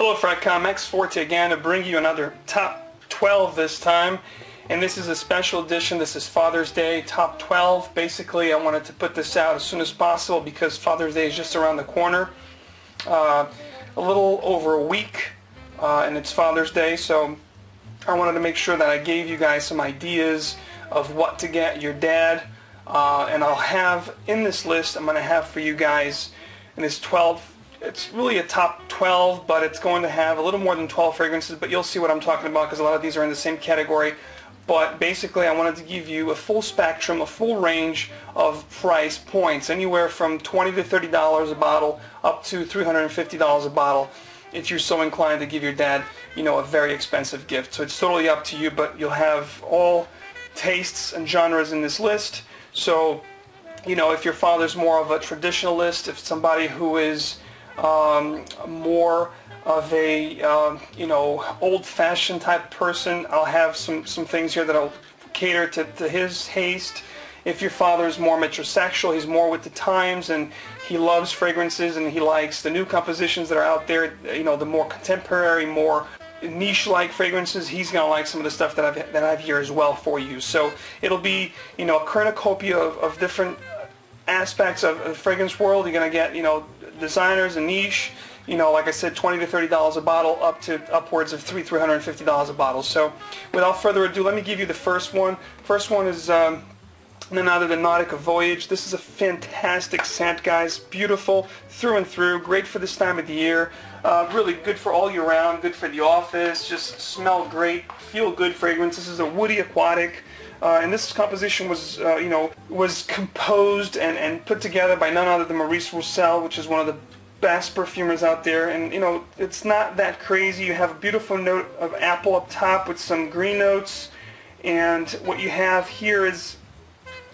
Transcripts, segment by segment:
Hello Fracom, X40 again to bring you another top 12 this time. And this is a special edition. This is Father's Day, top 12. Basically, I wanted to put this out as soon as possible because Father's Day is just around the corner. A little over a week, and it's Father's Day, so I wanted to make sure that I gave you guys some ideas of what to get your dad. And I'll have in this list, I'm going to have for you guys in this 12. It's really a top 12, but it's going to have a little more than 12 fragrances, but you'll see what I'm talking about because a lot of these are in the same category. But basically I wanted to give you a full spectrum, a full range of price points, anywhere from $20 to $30 a bottle up to $350 a bottle if you're so inclined to give your dad, you know, a very expensive gift. So it's totally up to you, but you'll have all tastes and genres in this list. So, you know, if your father's more of a traditionalist, if somebody who is more of a you know, old-fashioned type person, I'll have some things here that'll cater to his taste. If your father is more metrosexual, he's more with the times and he loves fragrances and he likes the new compositions that are out there, you know, the more contemporary, more niche-like fragrances, he's gonna like some of the stuff that I've here as well for you. So it'll be, you know, a cornucopia of different aspects of the fragrance world. You're gonna get, you know, designers and niche, you know, like I said, $20 to $30 a bottle up to upwards of $350 a bottle. So without further ado, let me give you the first one. First one is none other than Nautica Voyage. This is a fantastic scent, guys. Beautiful through and through. Great for this time of the year. Really good for all year round. Good for the office. Just smell great. Feel good fragrance. This is a woody aquatic. And this composition was, you know, was composed and put together by none other than Maurice Roussel, which is one of the best perfumers out there. And, you know, it's not that crazy. You have a beautiful note of apple up top with some green notes. And what you have here is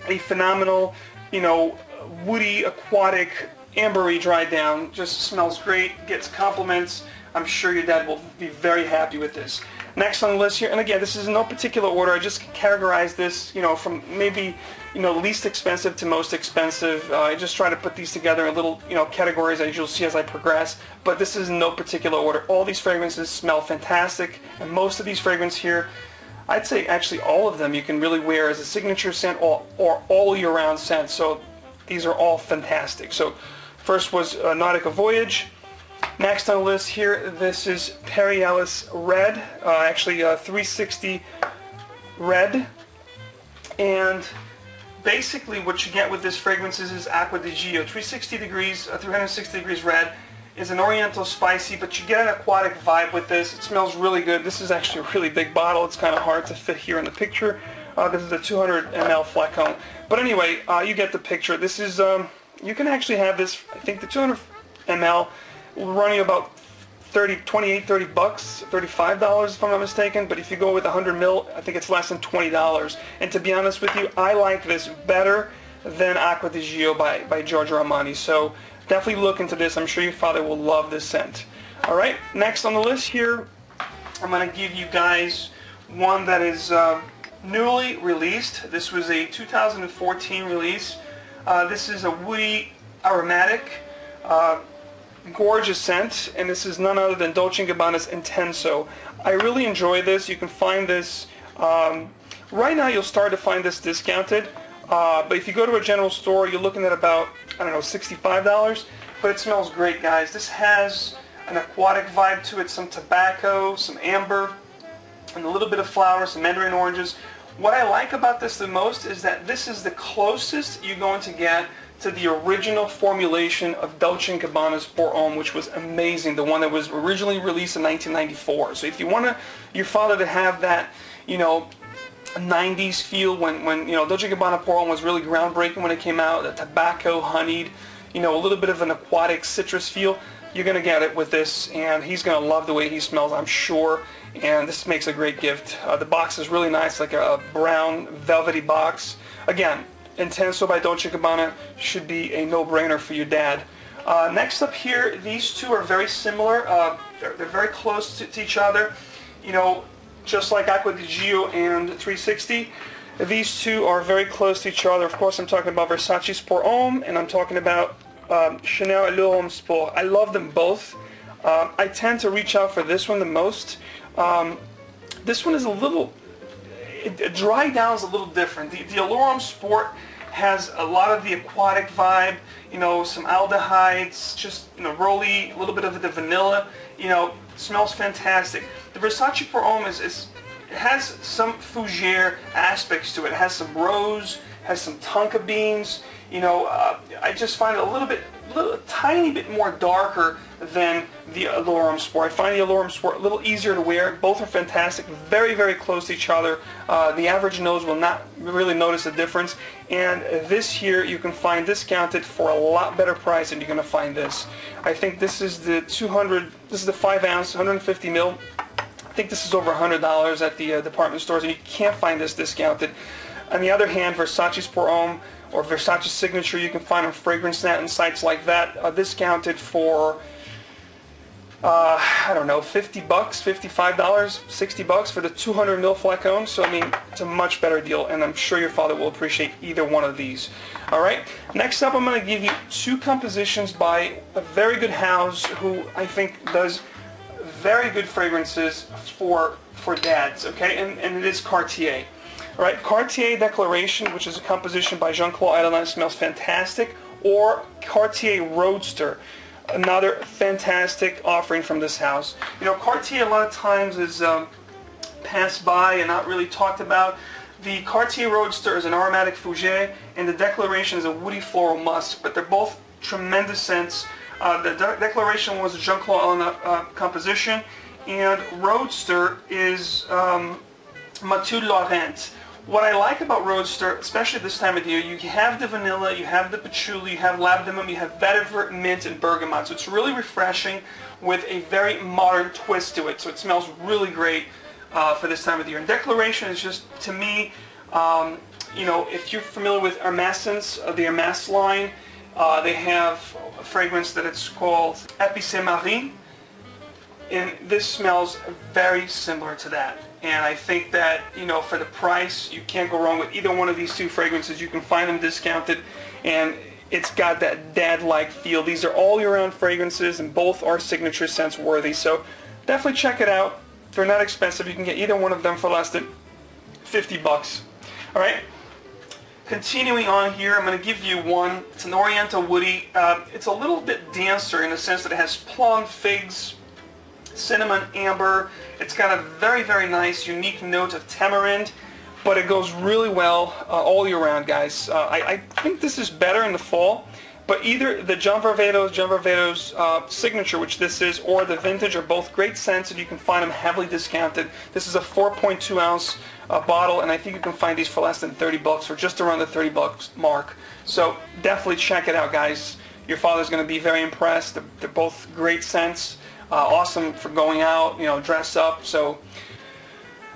a phenomenal, you know, woody, aquatic, ambery dry down. Just smells great, gets compliments. I'm sure your dad will be very happy with this. Next on the list here, and again, this is in no particular order. I just categorize this, you know, from maybe, you know, least expensive to most expensive. I just try to put these together in little, you know, categories as you'll see as I progress. But this is in no particular order. All these fragrances smell fantastic, and most of these fragrances here, I'd say actually all of them you can really wear as a signature scent or all year-round scent. So these are all fantastic. So first was Nautica Voyage. Next on the list here, this is Perry Ellis Red, actually 360 Red. And basically what you get with this fragrance is Acqua di Gio. 360 degrees red is an oriental spicy, but you get an aquatic vibe with this. It smells really good. This is actually a really big bottle. It's kind of hard to fit here in the picture. This is a 200 ml flacon. But anyway, you get the picture. This is, you can actually have this, I think the 200 ml will run you about 28, 30 bucks, $35 if I'm not mistaken. But if you go with 100 ml, I think it's less than $20. And to be honest with you, I like this better than Acqua di Gio by Giorgio Armani. So definitely look into this. I'm sure your father will love this scent. All right, next on the list here, I'm going to give you guys one that is newly released. This was a 2014 release. This is a woody aromatic, gorgeous scent, and this is none other than Dolce & Gabbana's Intenso. I really enjoy this. You can find this, right now you'll start to find this discounted, but if you go to a general store, you're looking at about, I don't know, $65, but it smells great, guys. This has an aquatic vibe to it, some tobacco, some amber, and a little bit of flowers, some mandarin oranges. What I like about this the most is that this is the closest you're going to get to the original formulation of Dolce & Gabbana's Pour Homme, which was amazing, the one that was originally released in 1994. So if you want your father to have that, you know, 90s feel when you know, Dolce & Gabbana Pour Homme was really groundbreaking when it came out, the tobacco, honeyed, you know, a little bit of an aquatic citrus feel, you're going to get it with this, and he's going to love the way he smells, I'm sure, and this makes a great gift. The box is really nice, like a brown velvety box. Again, Intenso by Dolce & Gabbana should be a no-brainer for your dad. Next up here, these two are very similar. They're very close to each other. You know, just like Acqua di Gio and 360, these two are very close to each other. Of course, I'm talking about Versace's Pour Homme, and I'm talking about Chanel et L'Homme Sport. I love them both. I tend to reach out for this one the most. This one is a little, dry down is a little different. The Allure Sport has a lot of the aquatic vibe, you know, some aldehydes, just, you know, rolly, a little bit of the vanilla, you know, smells fantastic. The Versace Pour Homme it has some fougere aspects to it. It has some rose, has some tonka beans, you know, I just find it a tiny bit more darker than the Allure Sport. I find the Allure Sport a little easier to wear. Both are fantastic, very, very close to each other. The average nose will not really notice a difference. And this here you can find discounted for a lot better price than you're going to find this. I think this is the 5 ounce, 150 mil. I think this is over $100 at the department stores, and you can't find this discounted. On the other hand, Versace's Pour Homme or Versace Signature, you can find on FragranceNet and sites like that, discounted for, I don't know, $50, $55, $60 for the 200 mil flacon. So I mean, it's a much better deal, and I'm sure your father will appreciate either one of these. All right. Next up, I'm going to give you two compositions by a very good house who I think does very good fragrances for dads. Okay, and it is Cartier. All right, Cartier Declaration, which is a composition by Jean-Claude Adeline, smells fantastic, or Cartier Roadster, another fantastic offering from this house. You know, Cartier a lot of times is passed by and not really talked about. The Cartier Roadster is an aromatic fougere, and the Declaration is a woody floral musk, but they're both tremendous scents. The Declaration was a Jean-Claude Adeline composition, and Roadster is Mathieu Laurent. What I like about Roadster, especially this time of year, you have the vanilla, you have the patchouli, you have labdanum, you have vetiver, mint, and bergamot. So it's really refreshing with a very modern twist to it. So it smells really great for this time of the year. And Declaration is just, to me, you know, if you're familiar with Hermescence, the Hermès line, they have a fragrance that it's called Épicé Marie. And this smells very similar to that. And I think that, you know, for the price, you can't go wrong with either one of these two fragrances. You can find them discounted, and it's got that dad-like feel. These are all year-round fragrances, and both are signature scents worthy. So definitely check it out. They're not expensive. You can get either one of them for less than $50. All right. Continuing on here, I'm going to give you one. It's an Oriental Woody. It's a little bit denser in the sense that it has plum, figs, cinnamon, amber. It's got a very, very nice, unique note of tamarind, but it goes really well all year round, guys. I think this is better in the fall, but either the John Varvatos Signature, which this is, or the Vintage are both great scents, and you can find them heavily discounted. This is a 4.2 ounce bottle, and I think you can find these for less than $30 or just around the $30 mark. So definitely check it out, guys. Your father's going to be very impressed. They're both great scents. Awesome for going out, you know, dress up. So,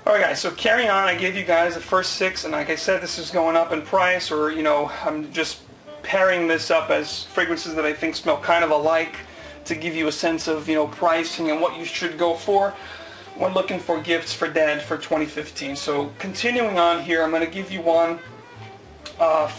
all right, guys. So carry on. I gave you guys the first 6, and like I said, this is going up in price, or you know, I'm just pairing this up as fragrances that I think smell kind of alike to give you a sense of, you know, pricing and what you should go for when looking for gifts for dad for 2015. So continuing on here, I'm going to give you one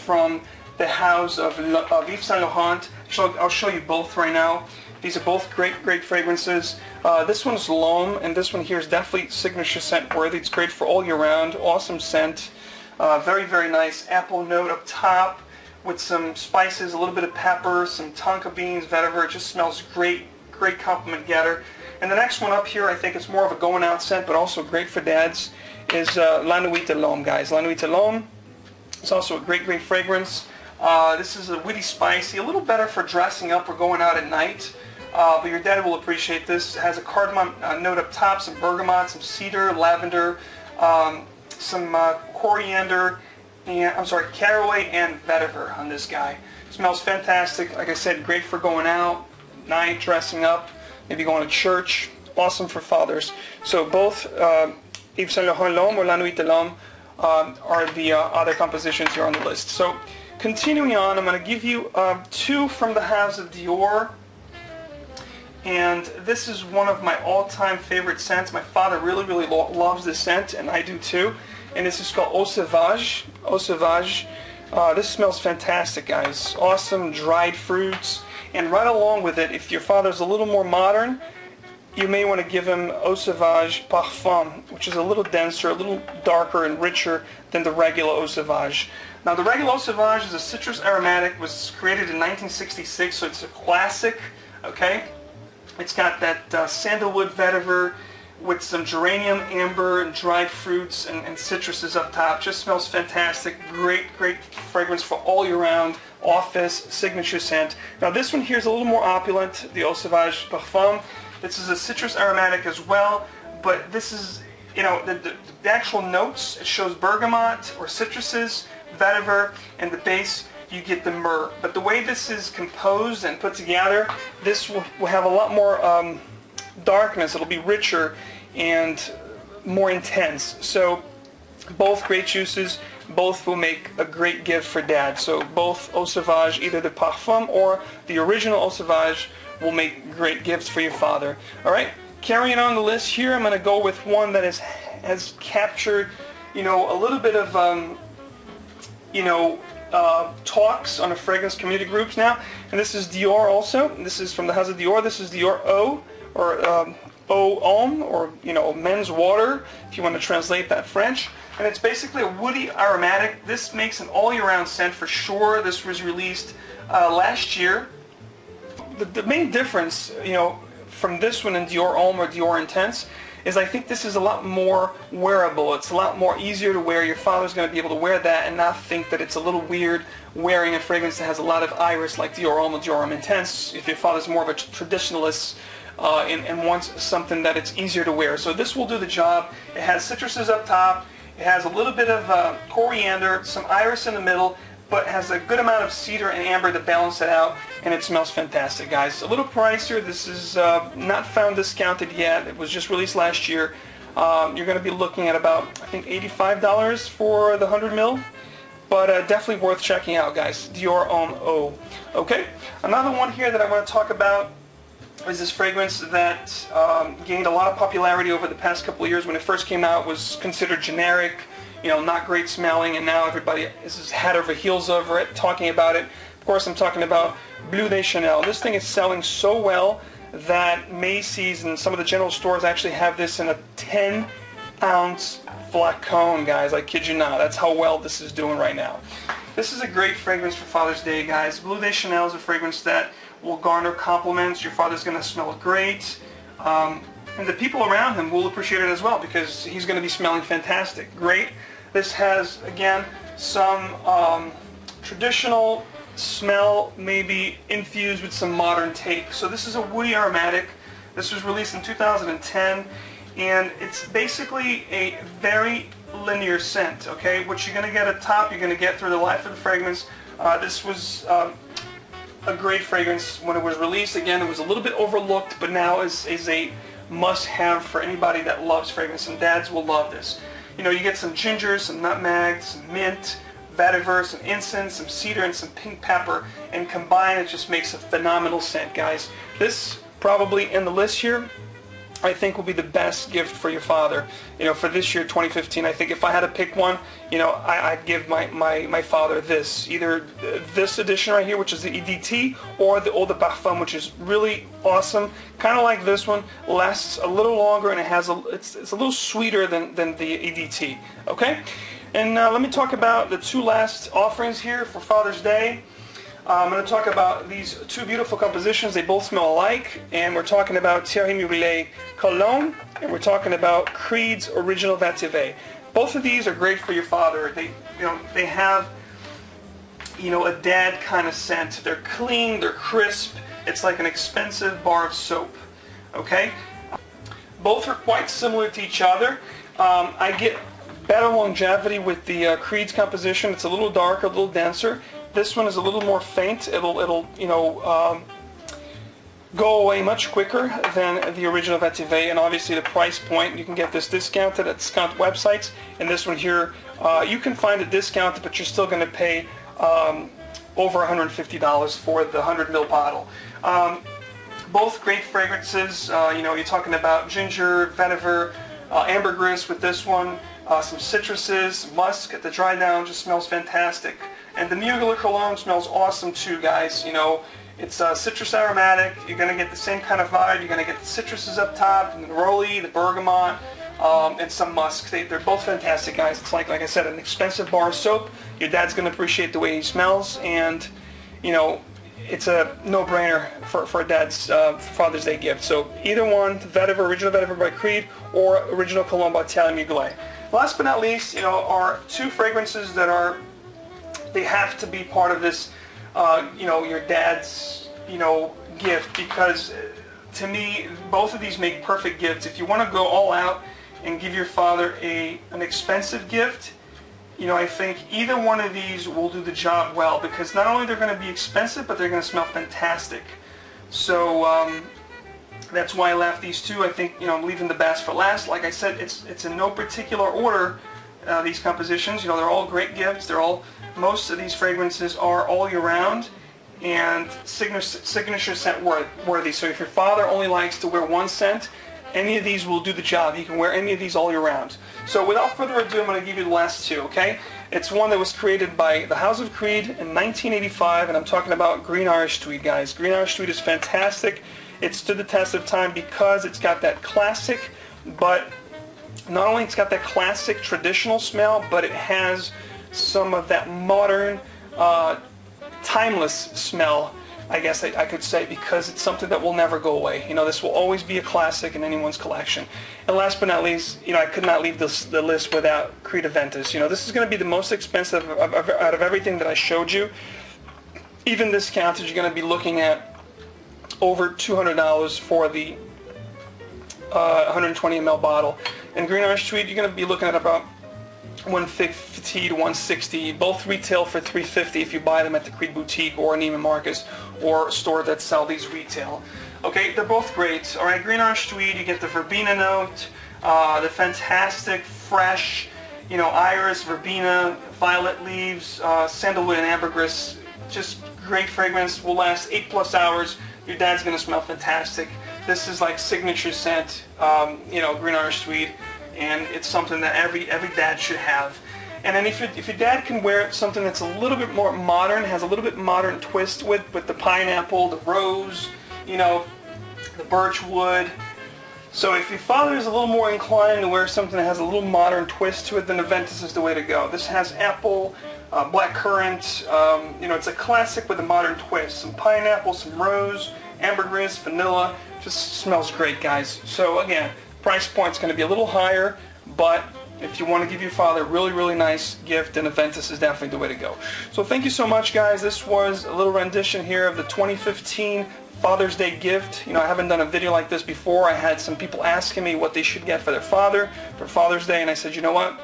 from the house of Yves Saint Laurent. I'll show you both right now. These are both great fragrances. This one's L'Homme, and this one here is definitely signature scent worthy. It's great for all year round. Awesome scent. Very, very nice apple note up top with some spices, a little bit of pepper, some tonka beans, vetiver. It just smells great. Great compliment getter. And the next one up here, I think it's more of a going out scent, but also great for dads, is La Nuit de l'Homme, guys. La Nuit de l'Homme. It's also a great fragrance. This is a witty, spicy, a little better for dressing up or going out at night. But your dad will appreciate this. It has a cardamom note up top, some bergamot, some cedar, lavender, some coriander, and caraway and vetiver on this guy. Smells fantastic. Like I said, great for going out, night, dressing up, maybe going to church. Awesome for fathers. So both Yves Saint Laurent L'Homme or La Nuit de l'Homme are the other compositions here on the list. So continuing on, I'm going to give you 2 from the house of Dior. And this is one of my all-time favorite scents. My father really loves this scent, and I do too. And this is called Eau Sauvage. Eau Sauvage. This smells fantastic, guys. Awesome dried fruits. And right along with it, if your father's a little more modern, you may want to give him Eau Sauvage Parfum, which is a little denser, a little darker and richer than the regular Eau Sauvage. Now the regular Eau Sauvage is a citrus aromatic, was created in 1966, so it's a classic, okay? It's got that sandalwood vetiver with some geranium, amber, and dried fruits and citruses up top. Just smells fantastic. Great, great fragrance for all year round, office, signature scent. Now this one here is a little more opulent, the Eau Sauvage Parfum. This is a citrus aromatic as well, but this is, you know, the actual notes, it shows bergamot or citruses, vetiver, and the base you get the myrrh. But the way this is composed and put together, this will have a lot more darkness. It'll be richer and more intense. So both great juices, both will make a great gift for Dad. So both Eau Sauvage, either the Parfum or the original Eau Sauvage, will make great gifts for your father. All right, carrying on the list here, I'm going to go with one that has captured, you know, a little bit of, you know, talks on the fragrance community groups now, and this is Dior also. This is from the house of Dior. This is Dior Eau, or Eau Homme, or, you know, men's water, if you want to translate that French. And it's basically a woody aromatic. This makes an all-year-round scent for sure. This was released last year. The main difference, you know, from this one and Dior Homme or Dior Intense is I think this is a lot more wearable. It's a lot more easier to wear. Your father's going to be able to wear that and not think that it's a little weird wearing a fragrance that has a lot of iris like Dior Homme or Dior Homme Intense, if your father's more of a traditionalist and wants something that it's easier to wear. So this will do the job. It has citruses up top. It has a little bit of coriander, some iris in the middle, but has a good amount of cedar and amber to balance it out, and it smells fantastic, guys. A little pricier. This is not found discounted yet. It was just released last year. You're going to be looking at about, I think, $85 for the 100 ml, but definitely worth checking out, guys. Dior Homme Eau. Okay, another one here that I want to talk about is this fragrance that gained a lot of popularity over the past couple of years. When it first came out, it was considered generic, you know, not great smelling, and now everybody is head over heels over it, talking about it. Of course, I'm talking about Bleu de Chanel. This thing is selling so well that Macy's and some of the general stores actually have this in a 10-ounce flacon, guys. I kid you not. That's how well this is doing right now. This is a great fragrance for Father's Day, guys. Bleu de Chanel is a fragrance that will garner compliments. Your father's going to smell great. And the people around him will appreciate it as well, because he's going to be smelling fantastic. Great. This has, again, some traditional smell, maybe infused with some modern take. So this is a woody aromatic. This was released in 2010, and it's basically a very linear scent, okay? What you're going to get at top, you're going to get through the life of the fragrance. This was a great fragrance when it was released. Again, it was a little bit overlooked, but now is a must-have for anybody that loves fragrance, and dads will love this. You know, you get some ginger, some nutmeg, some mint, vetiver, some incense, some cedar, and some pink pepper, and combined it just makes a phenomenal scent, guys. This probably in the list here, I think, will be the best gift for your father, you know, for this year, 2015. I think if I had to pick one, you know, I'd give my father this, either this edition right here, which is the EDT, or the Eau de Parfum, which is really awesome, kind of like this one, lasts a little longer, and it has it's a little sweeter than the EDT. Okay, and let me talk about the two last offerings here for Father's Day. I'm going to talk about these two beautiful compositions. They both smell alike, and we're talking about Thierry Mugler Cologne, and we're talking about Creed's Original Vetiver. Both of these are great for your father. They have, you know, a dad kind of scent. They're clean, they're crisp. It's like an expensive bar of soap. Okay, both are quite similar to each other. I get better longevity with the Creed's composition. It's a little darker, a little denser. This one is a little more faint. It'll you know, go away much quicker than the Original Vetiver, and obviously the price point, you can get this discounted at discount websites, and this one here, you can find it discounted, but you're still going to pay over $150 for the 100 ml bottle. Both great fragrances. You know, you're talking about ginger, vetiver, ambergris with this one, some citruses, musk. The dry down just smells fantastic. And the Mugler Cologne smells awesome too, guys. You know, It's citrus aromatic. You're going to get the same kind of vibe. You're going to get the citruses up top, and the neroli, the bergamot, and some musk. They're both fantastic, guys. It's like I said, an expensive bar of soap. Your dad's going to appreciate the way he smells, and you know, it's a no-brainer for a dad's Father's Day gift. So either one, the Vetiver, Original Vetiver by Creed, or Original Cologne by Talia Mugler. Last but not least, you know, are two fragrances that they have to be part of this, you know, your dad's, you know, gift, because to me, both of these make perfect gifts. If you want to go all out and give your father an expensive gift, you know, I think either one of these will do the job well, because not only they're going to be expensive, but they're going to smell fantastic. So that's why I left these two. I think, you know, I'm leaving the best for last. Like I said, it's in no particular order, these compositions. You know, they're all great gifts. Most of these fragrances are all year round and signature scent worthy. So if your father only likes to wear one scent, any of these will do the job. He can wear any of these all year round. So without further ado, I'm going to give you the last two, okay? It's one that was created by the House of Creed in 1985, and I'm talking about Green Irish Tweed, guys. Green Irish Tweed is fantastic. It stood the test of time because it's got that classic, but not only it's got that classic traditional smell, but it has some of that modern, timeless smell, I guess I could say, because it's something that will never go away. You know, this will always be a classic in anyone's collection. And last but not least, you know, I could not leave the list without Creed Aventus. You know, this is going to be the most expensive out of everything that I showed you. Even discounted, you're going to be looking at over $200 for the 120 ml bottle. And Green Irish Tweed, you're going to be looking at about $150 to $160. Both retail for $350 if you buy them at the Creed Boutique or Neiman Marcus or a store that sell these retail. Okay, they're both great. All right, Green Irish Tweed, you get the verbena note, the fantastic, fresh, you know, iris, verbena, violet leaves, sandalwood and ambergris. Just great fragrance. Will last 8+ hours. Your dad's gonna smell fantastic. This is like signature scent, you know, Green Irish Tweed. And it's something that every dad should have. And then if your dad can wear something that's a little bit more modern, has a little bit modern twist with the pineapple, the rose, you know, the birch wood. So if your father is a little more inclined to wear something that has a little modern twist to it, then Aventus is the way to go. This has apple, black currant, you know, it's a classic with a modern twist. Some pineapple, some rose, ambergris, vanilla. Just smells great, guys. So again, price point's going to be a little higher, but if you want to give your father a really, really nice gift, then Aventus is definitely the way to go. So thank you so much, guys. This was a little rendition here of the 2015 Father's Day gift. You know, I haven't done a video like this before. I had some people asking me what they should get for their father for Father's Day, and I said, you know what?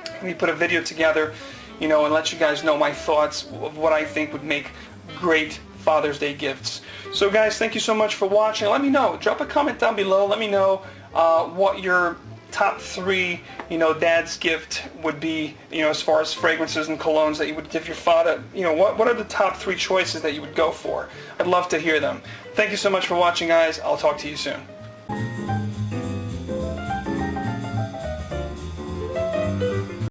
Let me put a video together, you know, and let you guys know my thoughts of what I think would make great Father's Day gifts. So guys, thank you so much for watching. Let me know. Drop a comment down below. Let me know what your top 3, you know, dad's gift would be, you know, as far as fragrances and colognes that you would give your father. You know, what are the top 3 choices that you would go for? I'd love to hear them. Thank you so much for watching, guys. I'll talk to you soon.